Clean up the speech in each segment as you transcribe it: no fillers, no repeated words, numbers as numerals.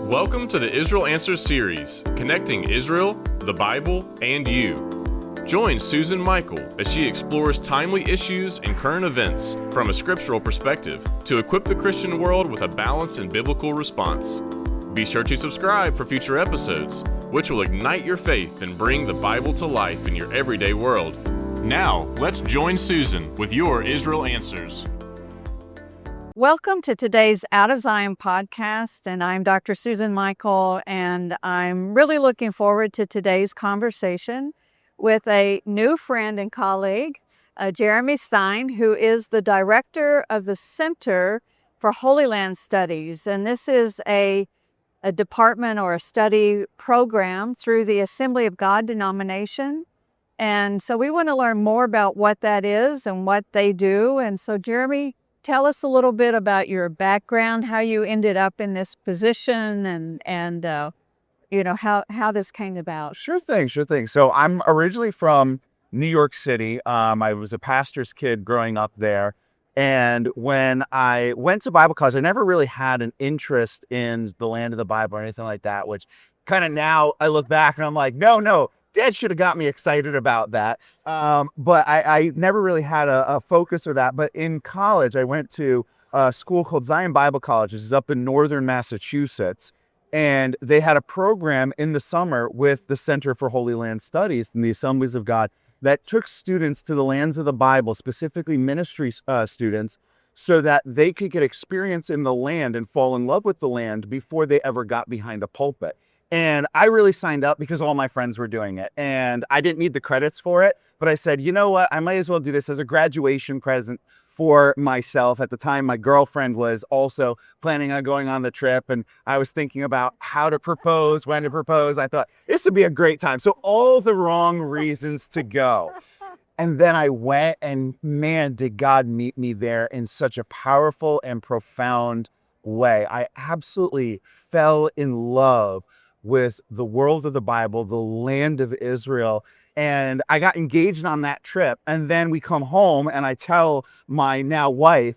Welcome to the Israel Answers series, connecting Israel, the Bible, and you. Join Susan Michael as she explores timely issues and current events from a scriptural perspective to equip the Christian world with a balanced and biblical response. Be sure to subscribe for future episodes, which will ignite your faith and bring the Bible to life in your everyday world. Now, let's join Susan with your Israel Answers. Welcome to today's Out of Zion podcast, and I'm Dr. Susan Michael, and I'm really looking forward to today's conversation with a new friend and colleague, Jeremy Stein, who is the director of the Center for Holy Land Studies, and this is a department or a study program through the Assembly of God denomination. And so we want to learn more about what that is and what they do. And so, Jeremy, tell us a little bit about your background, how you ended up in this position, and how this came about. Sure thing. So I'm originally from New York City. I was a pastor's kid growing up there. And when I went to Bible college, I never really had an interest in the land of the Bible or anything like that, which kind of now I look back and I'm like, no, Dad should have got me excited about that. But I never really had a focus for that. But in college, I went to a school called Zion Bible College, which is up in northern Massachusetts. And they had a program in the summer with the Center for Holy Land Studies and the Assemblies of God that took students to the lands of the Bible, specifically ministry students, so that they could get experience in the land and fall in love with the land before they ever got behind a pulpit. And I really signed up because all my friends were doing it. And I didn't need the credits for it, but I said, you know what, I might as well do this as a graduation present for myself. At the time, my girlfriend was also planning on going on the trip, and I was thinking about how to propose, when to propose. I thought this would be a great time. So all the wrong reasons to go. And then I went, and man, did God meet me there in such a powerful and profound way. I absolutely fell in love with the world of the Bible, the land of Israel. And I got engaged on that trip. And then we come home and I tell my now wife,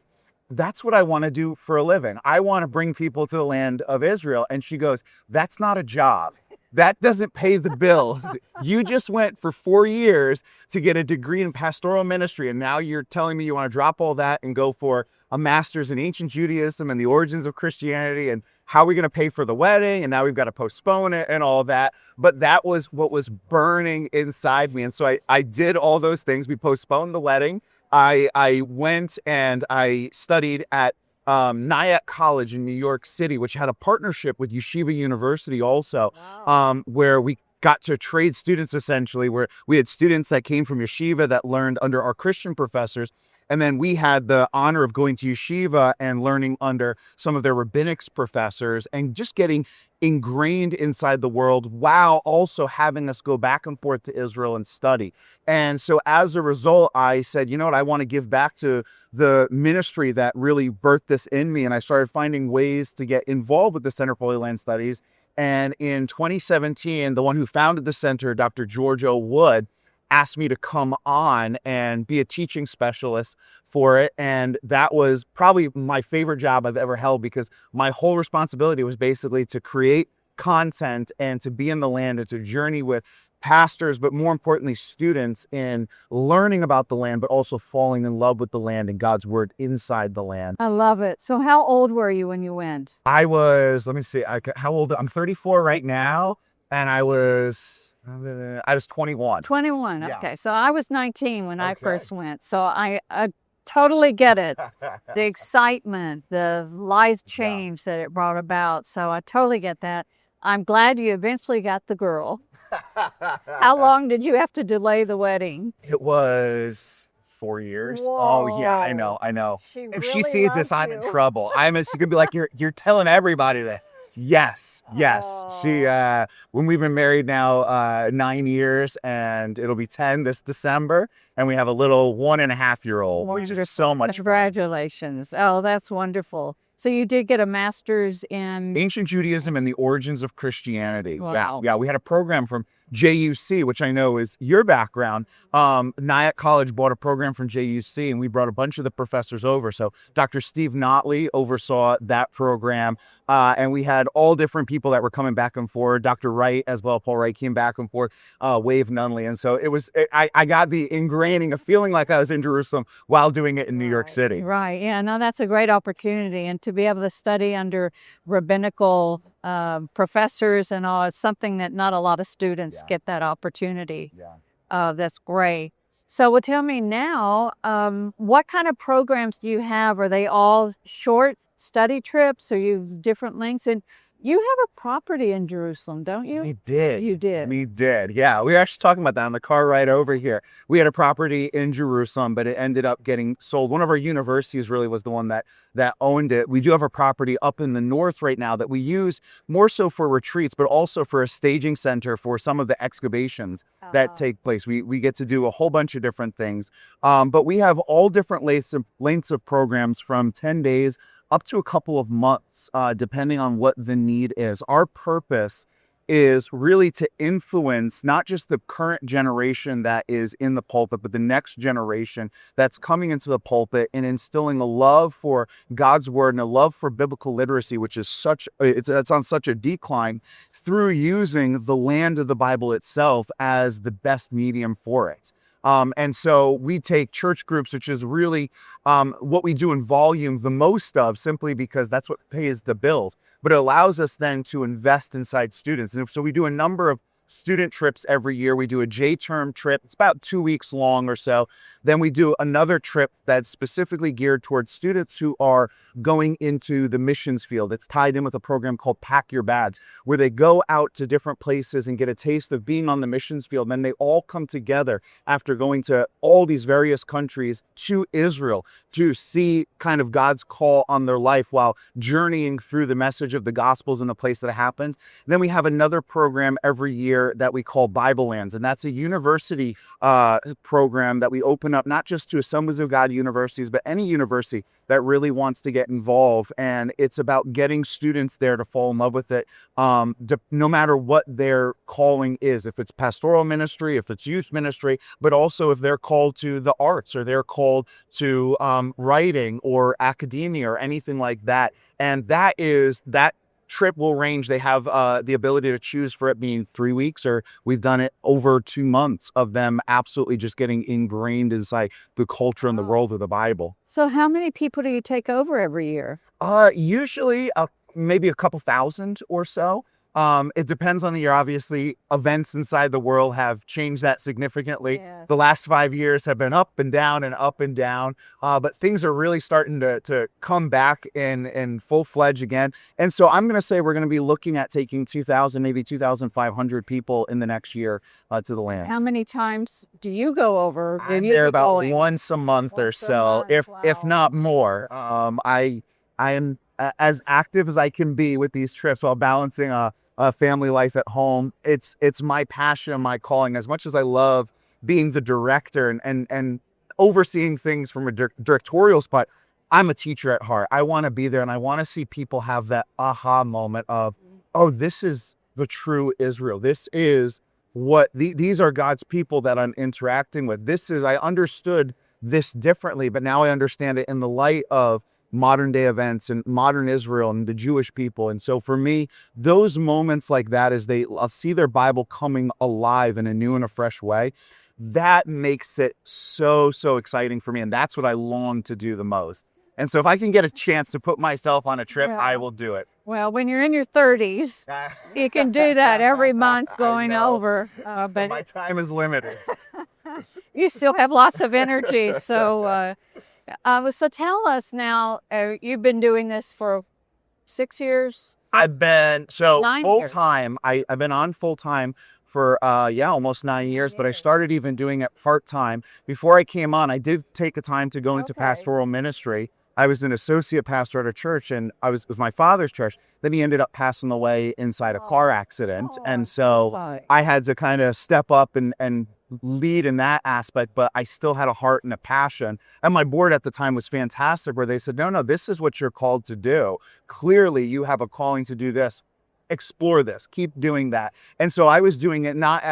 that's what I want to do for a living. I want to bring people to the land of Israel. And she goes, that's not a job. That doesn't pay the bills. You just went for 4 years to get a degree in pastoral ministry. And now you're telling me you want to drop all that and go for a master's in ancient Judaism and the origins of Christianity, and how are we going to pay for the wedding? And now we've got to postpone it and all that. But that was what was burning inside me. And so I did all those things. We postponed the wedding. I went and I studied at Nyack College in New York City, which had a partnership with Yeshiva University also, wow. Where we got to trade students, essentially, where we had students that came from Yeshiva that learned under our Christian professors. And then we had the honor of going to Yeshiva and learning under some of their rabbinics professors and just getting ingrained inside the world while also having us go back and forth to Israel and study. And so as a result, I said, you know what, I want to give back to the ministry that really birthed this in me. And I started finding ways to get involved with the Center for Holy Land Studies. And in 2017, the one who founded the center, Dr. George O. Wood, asked me to come on and be a teaching specialist for it. And that was probably my favorite job I've ever held, because my whole responsibility was basically to create content and to be in the land and to journey with pastors, but more importantly, students, in learning about the land, but also falling in love with the land and God's word inside the land. I love it. So how old were you when you went? I was, how old? I'm 34 right now. And I was 21. 21, yeah. Okay. So I was 19 when I first went. So I totally get it. The excitement, the life change that it brought about. So I totally get that. I'm glad you eventually got the girl. How long did you have to delay the wedding? It was 4 years. Whoa. Oh, yeah, I know. If she sees this, I'm in trouble. It's going to be like, you're telling everybody that. Yes. Oh. She, when we've been married now 9 years, and it'll be 10 this December, and we have a little 1.5-year-old, which is so much fun. Congratulations. Oh, that's wonderful. So you did get a master's in ancient Judaism and the origins of Christianity. Wow. Yeah, we had a program from JUC, which I know is your background. Nyack College bought a program from JUC, and we brought a bunch of the professors over. So Dr. Steve Notley oversaw that program, and we had all different people that were coming back and forth. Dr. Wright as well, Paul Wright came back and forth, Wave Nunley. And so I got the ingraining of feeling like I was in Jerusalem while doing it in New York City. Right. Yeah, no, that's a great opportunity. And to be able to study under rabbinical professors and all, it's something that not a lot of students get that opportunity. That's great. So well, tell me now, what kind of programs do you have? Are they all short study trips, or you have different lengths? And you have a property in Jerusalem, don't you? We did. You did. We did. Yeah. We were actually talking about that on the car ride over here. We had a property in Jerusalem, but it ended up getting sold. One of our universities really was the one that owned it. We do have a property up in the north right now that we use more so for retreats, but also for a staging center for some of the excavations that take place. We get to do a whole bunch of different things. But we have all different lengths of programs from 10 days up to a couple of months, depending on what the need is. Our purpose is really to influence not just the current generation that is in the pulpit, but the next generation that's coming into the pulpit, and instilling a love for God's word and a love for biblical literacy, which is it's on such a decline, through using the land of the Bible itself as the best medium for it. And so we take church groups, which is really what we do in volume the most of, simply because that's what pays the bills. But it allows us then to invest inside students. And so we do a number of student trips every year. We do a J-term trip. It's about 2 weeks long or so. Then we do another trip that's specifically geared towards students who are going into the missions field. It's tied in with a program called Pack Your Bags, where they go out to different places and get a taste of being on the missions field. And then they all come together after going to all these various countries to Israel to see kind of God's call on their life while journeying through the message of the Gospels in the place that it happened. And then we have another program every year that we call Bible Lands, and that's a university program that we open up not just to Assemblies of God universities, but any university that really wants to get involved. And it's about getting students there to fall in love with it, no matter what their calling is, if it's pastoral ministry, if it's youth ministry, but also if they're called to the arts, or they're called to writing or academia or anything like that. And that trip will range. They have the ability to choose for it being 3 weeks, or we've done it over 2 months of them absolutely just getting ingrained inside the culture and the world of the Bible. So how many people do you take over every year? Usually maybe a couple thousand or so. It depends on the year. Obviously, events inside the world have changed that significantly. Yes. The last 5 years have been up and down and up and down, but things are really starting to come back in full-fledged again. And so I'm going to say we're going to be looking at taking 2,000, maybe 2,500 people in the next year to the land. How many times do you go over? I'm there about once a month or so, if not more. I am as active as I can be with these trips while balancing a family life at home. It's my passion, my calling. As much as I love being the director and overseeing things from a directorial spot, I'm a teacher at heart. I want to be there, and I want to see people have that aha moment of, oh, this is the true Israel. This is what these are God's people that I'm interacting with. I understood this differently, but now I understand it in the light of modern day events and modern Israel and the Jewish people. And so for me, those moments like that, as I'll see their Bible coming alive in a new and a fresh way, that makes it so exciting for me. And that's what I long to do the most. And so if I can get a chance to put myself on a trip, I will do it. Well, when you're in your 30s, you can do that every month going over. But my time is limited. You still have lots of energy. So tell us now, you've been doing this for 6 years? I've been full-time. I've been on full-time for almost 9 years, but I started even doing it part-time. Before I came on, I did take a time to go into pastoral ministry. I was an associate pastor at a church, and it was my father's church. Then he ended up passing away inside a car accident. And so I had to kind of step up and lead in that aspect, but I still had a heart and a passion. And my board at the time was fantastic, where they said, no, this is what you're called to do. Clearly you have a calling to do this. explore this, keep doing that. And so I was doing it not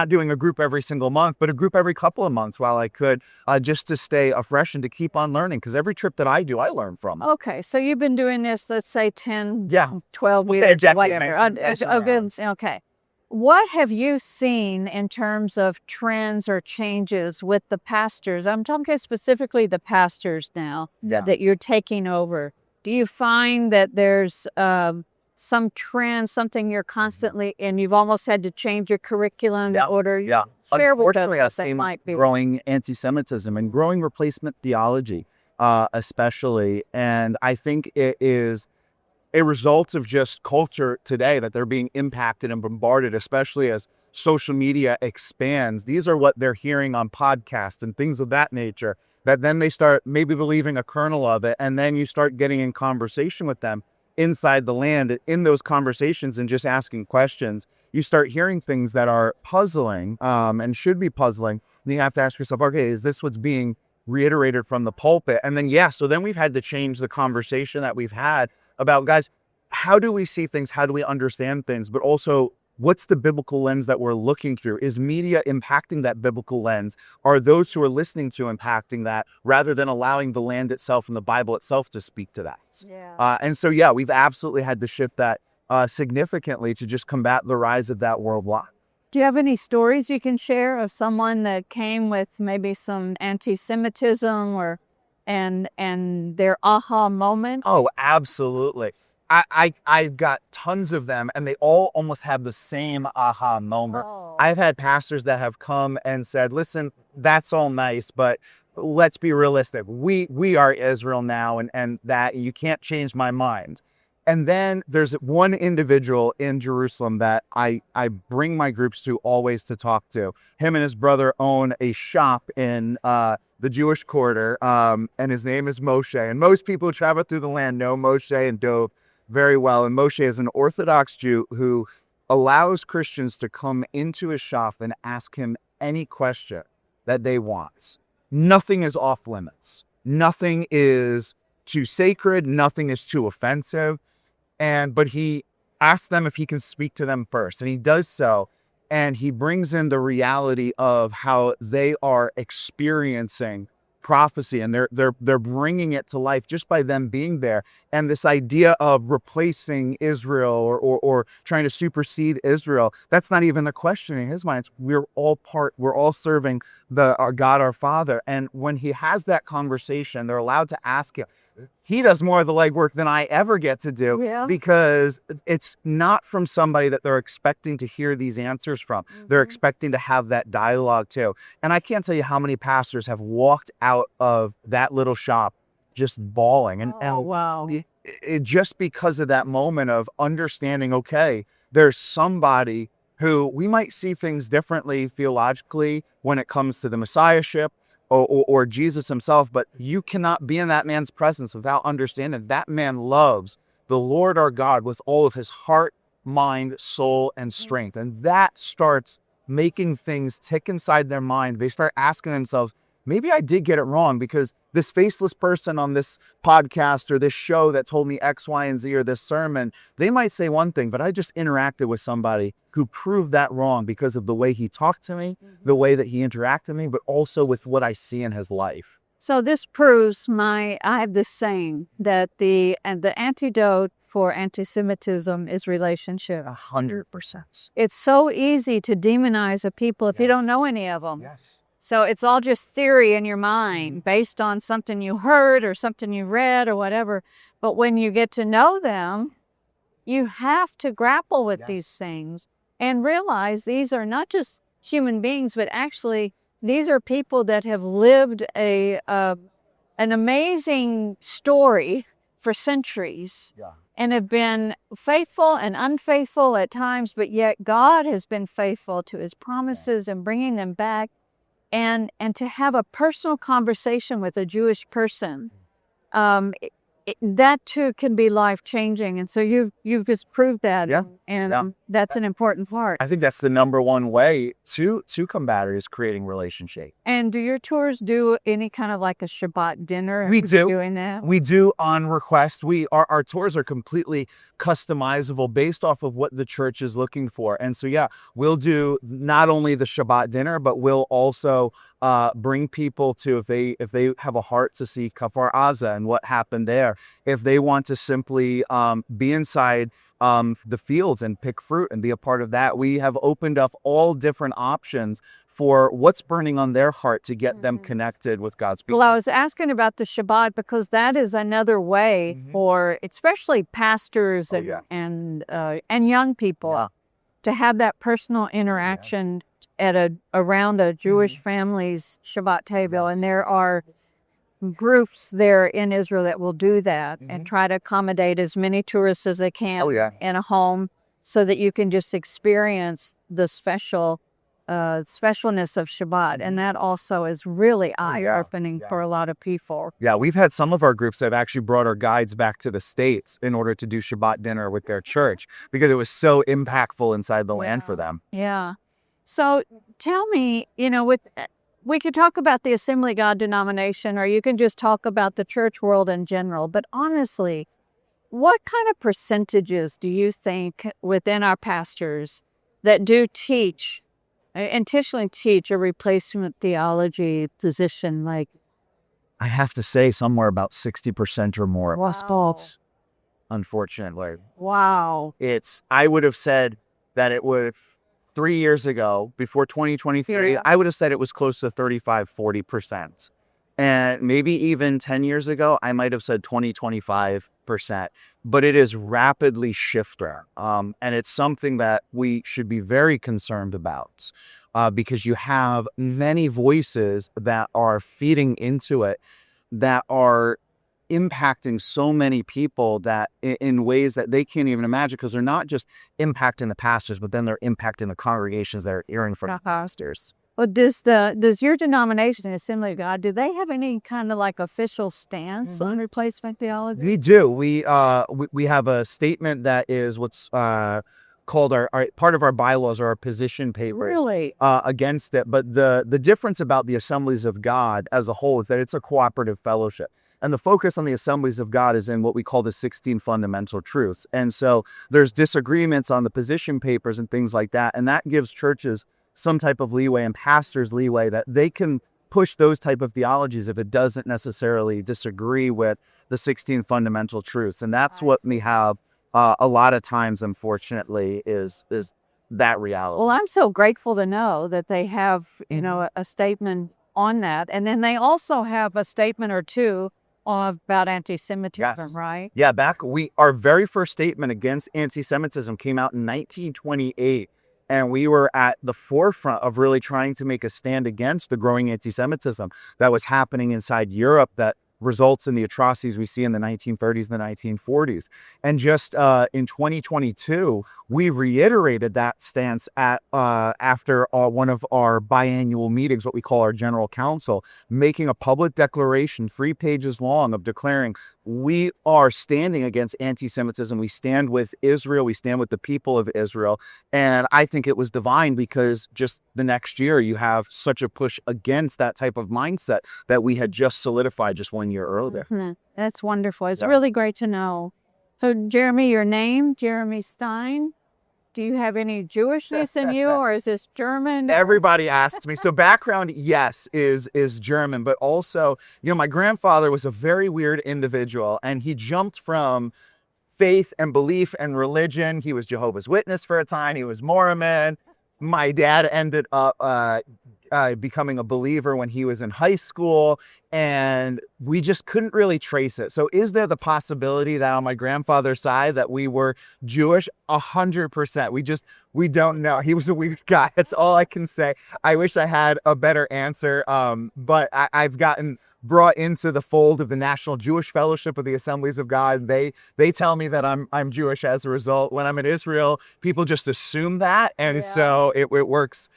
doing a group every single month, but a group every couple of months while I could, just to stay afresh and to keep on learning. Because every trip that I do, I learn from. Okay, so you've been doing this, let's say 10, Yeah. 12 We'll years, say exactly whatever. Okay. What have you seen in terms of trends or changes with the pastors? I'm talking specifically the pastors now that you're taking over. Do you find that there's some trend, something you're constantly, and you've almost had to change your curriculum in order? Yeah. Share with us Unfortunately, I've what that seen might be. growing anti-Semitism and growing replacement theology, especially. And I think it is a result of just culture today that they're being impacted and bombarded, especially as social media expands. These are what they're hearing on podcasts and things of that nature, that then they start maybe believing a kernel of it. And then you start getting in conversation with them inside the land. In those conversations and just asking questions, you start hearing things that are puzzling, and should be puzzling. And you have to ask yourself, okay, is this what's being reiterated from the pulpit? And then, so then we've had to change the conversation that we've had about, guys, how do we see things? How do we understand things? But also, what's the biblical lens that we're looking through? Is media impacting that biblical lens? Are those who are listening to impacting that, rather than allowing the land itself and the Bible itself to speak to that? And so, we've absolutely had to shift that significantly to just combat the rise of that worldwide. Do you have any stories you can share of someone that came with maybe some anti-Semitism and their aha moment? Oh, absolutely. I've got tons of them, and they all almost have the same aha moment. I've had pastors that have come and said, listen, that's all nice, but let's be realistic. We are Israel now, and that you can't change my mind. And then there's one individual in Jerusalem that I bring my groups to always to talk to. Him and his brother own a shop in the Jewish quarter, and his name is Moshe. And most people who travel through the land know Moshe and Dov very well. And Moshe is an Orthodox Jew who allows Christians to come into his shop and ask him any question that they want. Nothing is off limits. Nothing is too sacred. Nothing is too offensive. But he asks them if he can speak to them first. And he does so. And he brings in the reality of how they are experiencing prophecy, and they're bringing it to life just by them being there. And this idea of replacing Israel or trying to supersede Israel, that's not even the question in his mind. It's we're all serving our God, our Father. And when he has that conversation, they're allowed to ask him. He does more of the legwork than I ever get to do, because it's not from somebody that they're expecting to hear these answers from. They're expecting to have that dialogue too. And I can't tell you how many pastors have walked out of that little shop just bawling. And wow. It just because of that moment of understanding, okay, there's somebody who we might see things differently theologically when it comes to the Messiahship, or Jesus himself, but you cannot be in that man's presence without understanding that man loves the Lord our God with all of his heart, mind, soul, and strength. And that starts making things tick inside their mind. They start asking themselves, maybe I did get it wrong, because this faceless person on this podcast or this show that told me X, Y, and Z, or this sermon, they might say one thing, but I just interacted with somebody who proved that wrong because of the way he talked to me, the way that he interacted with me, but also with what I see in his life. So this proves I have this saying that the antidote for anti-Semitism is relationship. 100%. It's so easy to demonize a people if you don't know any of them. So it's all just theory in your mind based on something you heard or something you read or whatever. But when you get to know them, you have to grapple with these things and realize these are not just human beings, but actually these are people that have lived an amazing story for centuries and have been faithful and unfaithful at times, but yet God has been faithful to his promises and bringing them back. And to have a personal conversation with a Jewish person, that too can be life-changing. And so you've just proved that. Yeah. And that's an important part. I think that's the number one way to combat it, is creating relationship. And do your tours do any kind of like a Shabbat dinner? We Are you do. doing that? We do on request. Our tours are completely customizable based off of what the church is looking for. And so, yeah, we'll do not only the Shabbat dinner, but we'll also bring people to, if they have a heart to see Kfar Aza and what happened there, if they want to simply be inside the fields and pick fruit and be a part of that. We have opened up all different options for what's burning on their heart to get them connected with God's people. Well, I was asking about the Shabbat because that is another way for especially pastors and young people to have that personal interaction at around a Jewish family's Shabbat table. And there are groups there in Israel that will do that and try to accommodate as many tourists as they can in a home, so that you can just experience the specialness of Shabbat. And that also is really eye-opening for a lot of people. Yeah, we've had some of our groups that have actually brought our guides back to the States in order to do Shabbat dinner with their church, because it was so impactful inside the land for them. Yeah. So tell me, we could talk about the Assembly of God denomination, or you can just talk about the church world in general. But honestly, what kind of percentages do you think within our pastors that do intentionally teach a replacement theology position? Like, I have to say somewhere about 60% or more. Wow. Unfortunately. Wow. I would have said that it would, 3 years ago, before 2023, I would have said it was close to 35-40%. And maybe even 10 years ago, I might have said 20-25%. But it is rapidly shifting. And it's something that we should be very concerned about, because you have many voices that are feeding into it, that are impacting so many people that in ways that they can't even imagine, because they're not just impacting the pastors, but then they're impacting the congregations that are hearing from the pastors. Well, does your denomination, the Assembly of God, do they have any kind of like official stance on replacement theology? We do. We have a statement that is what's called our part of our bylaws, or our position papers. Really? Against it. But the difference about the Assemblies of God as a whole is that it's a cooperative fellowship. And the focus on the Assemblies of God is in what we call the 16 fundamental truths. And so there's disagreements on the position papers and things like that. And that gives churches some type of leeway, and pastors leeway, that they can push those type of theologies if it doesn't necessarily disagree with the 16 fundamental truths. And that's what we have a lot of times, unfortunately, is that reality. Well, I'm so grateful to know that they have, a statement on that. And then they also have a statement or two about anti-Semitism, right? Yeah, our very first statement against anti-Semitism came out in 1928. And we were at the forefront of really trying to make a stand against the growing anti-Semitism that was happening inside Europe, that results in the atrocities we see in the 1930s and the 1940s. And just in 2022, we reiterated that stance after one of our biannual meetings, what we call our General Council, making a public declaration 3 pages long of declaring we are standing against anti-Semitism. We stand with Israel. We stand with the people of Israel. And I think it was divine, because just the next year you have such a push against that type of mindset that we had just solidified just 1 year earlier. That's wonderful. It's really great to know. So, Jeremy, your name, Jeremy Stein. Do you have any Jewishness in you, or is this German? Everybody asks me. So background, yes, is German, but also, my grandfather was a very weird individual, and he jumped from faith and belief and religion. He was Jehovah's Witness for a time. He was Mormon. My dad ended up becoming a believer when he was in high school, and we just couldn't really trace it. So is there the possibility that on my grandfather's side that we were Jewish? 100%. We don't know. He was a weird guy. That's all I can say. I wish I had a better answer. But I've gotten brought into the fold of the National Jewish Fellowship of the Assemblies of God. They tell me that I'm Jewish as a result. When I'm in Israel, people just assume that, and so it works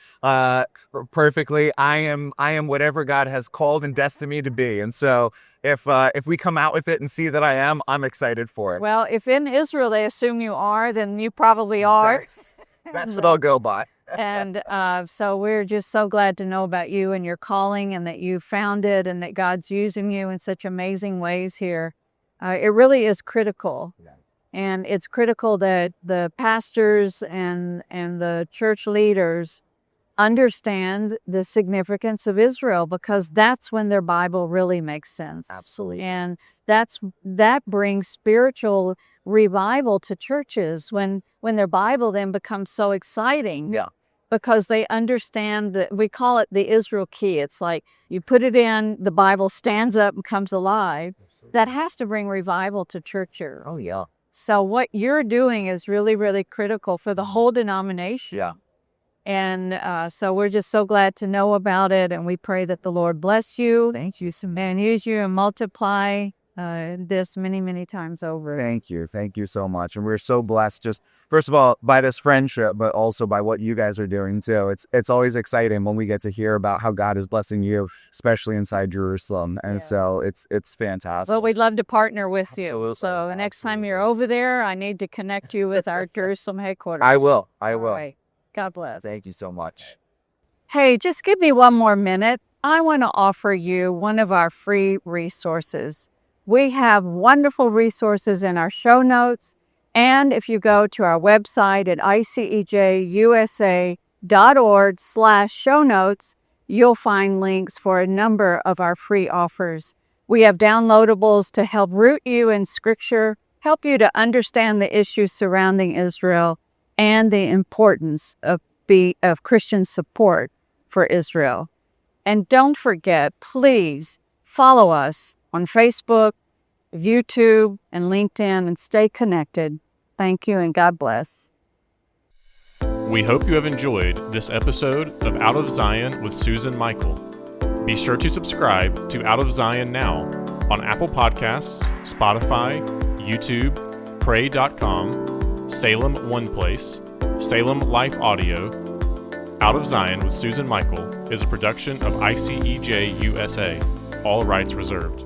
perfectly. I am whatever God has called and destined me to be, and so if we come out with it and see that I am, I'm excited for it. Well, if in Israel they assume you are, then you probably are. That's what I'll go by. And so we're just so glad to know about you and your calling, and that you found it, and that God's using you in such amazing ways here. It really is critical. Yeah. And it's critical that the pastors and the church leaders understand the significance of Israel, because that's when their Bible really makes sense. Absolutely. And that brings spiritual revival to churches when their Bible then becomes so exciting. Yeah. Because they understand that we call it the Israel key. It's like you put it in, the Bible stands up and comes alive. Absolutely. That has to bring revival to churches. Oh, yeah. So what you're doing is really, really critical for the whole denomination. Yeah. And so we're just so glad to know about it. And we pray that the Lord bless you. Thank you. And use you and multiply this many, many times over. Thank you. Thank you so much. And we're so blessed, just first of all, by this friendship, but also by what you guys are doing too. It's always exciting when we get to hear about how God is blessing you, especially inside Jerusalem. And so it's fantastic. Well, we'd love to partner with you. Absolutely. So the next time you're over there, I need to connect you with our Jerusalem headquarters. I will. All right. God bless. Thank you so much. Hey, just give me one more minute. I want to offer you one of our free resources. We have wonderful resources in our show notes. And if you go to our website at icejusa.org/show notes, you'll find links for a number of our free offers. We have downloadables to help root you in Scripture, help you to understand the issues surrounding Israel, and the importance of Christian support for Israel. And don't forget, please follow us on Facebook, YouTube, and LinkedIn, and stay connected. Thank you, and God bless. We hope you have enjoyed this episode of Out of Zion with Susan Michael. Be sure to subscribe to Out of Zion now on Apple Podcasts, Spotify, YouTube, Pray.com, Salem One Place, Salem Life Audio. Out of Zion with Susan Michael is a production of ICEJ USA. All rights reserved.